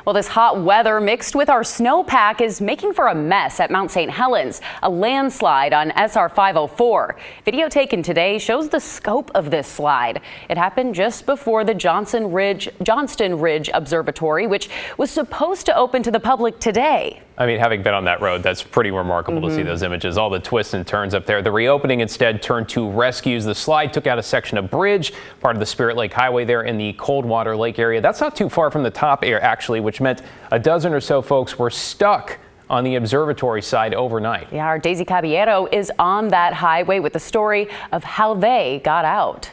Well, this hot weather mixed with our snowpack is making for a mess at Mount St. Helens. A landslide on SR 504. Video taken today shows the scope of this slide. It happened just before the Johnson Ridge Observatory, which was supposed to open to the public today. I mean, having been on that road, that's pretty remarkable to see those images, all the twists and turns up there. The reopening instead turned to rescues. The slide took out a section of bridge, part of the Spirit Lake Highway there in the Coldwater Lake area. That's not too far from the top air, actually, which meant a dozen or so folks were stuck on the observatory side overnight. Yeah, our Daisy Caballero is on that highway with the story of how they got out.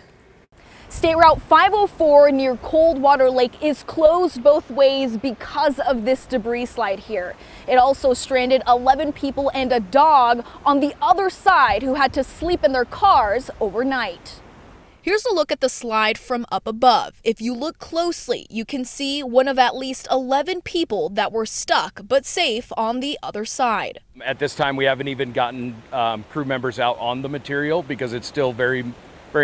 State Route 504 near Coldwater Lake is closed both ways because of this debris slide here. It also stranded 11 people and a dog on the other side who had to sleep in their cars overnight. Here's a look at the slide from up above. If you look closely, you can see one of at least 11 people that were stuck but safe on the other side. At this time, we haven't even gotten crew members out on the material because it's still very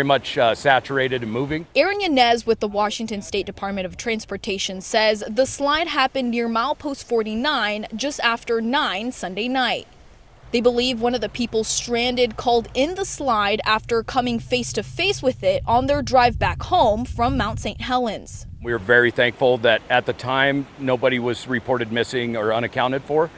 much saturated and moving. Yanez with the Washington State Department of Transportation says the slide happened near milepost 49 just after 9 Sunday night. They believe one of the people stranded called in the slide after coming face to face with it on their drive back home from Mount St. Helens. We are very thankful that at the time nobody was reported missing or unaccounted for,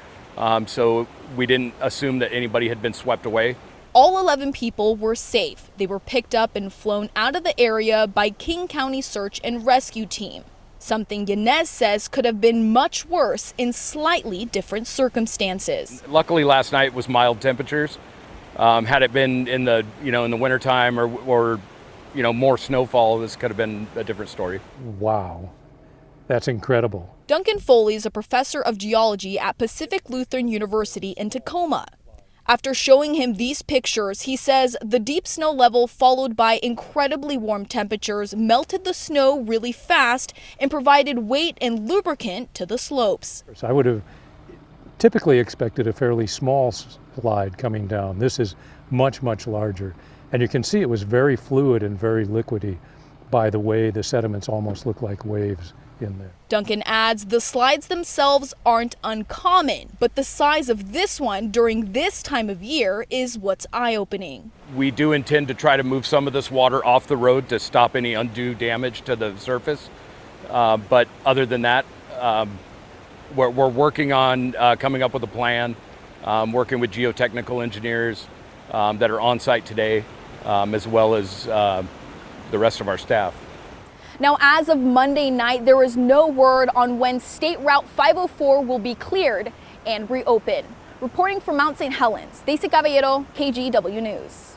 so we didn't assume that anybody had been swept away. All 11 people were safe. They were picked up and flown out of the area by King County Search and Rescue Team. Something Yanez says could have been much worse in slightly different circumstances. Luckily last night was mild temperatures. Had it been in the wintertime or more snowfall, this could have been a different story. Wow, that's incredible. Duncan Foley is a professor of geology at Pacific Lutheran University in Tacoma. After showing him these pictures, he says the deep snow level followed by incredibly warm temperatures melted the snow really fast and provided weight and lubricant to the slopes. I would have typically expected a fairly small slide coming down. This is much, much larger. And you can see it was very fluid and very liquidy by the way the sediments almost look like waves in there. Duncan adds the slides themselves aren't uncommon, but the size of this one during this time of year is what's eye-opening. We do intend to try to move some of this water off the road to stop any undue damage to the surface. But other than that, we're working on coming up with a plan, working with geotechnical engineers that are on site today, as well as the rest of our staff. Now, as of Monday night, there is no word on when State Route 504 will be cleared and reopened. Reporting from Mount St. Helens, Daisy Caballero, KGW News.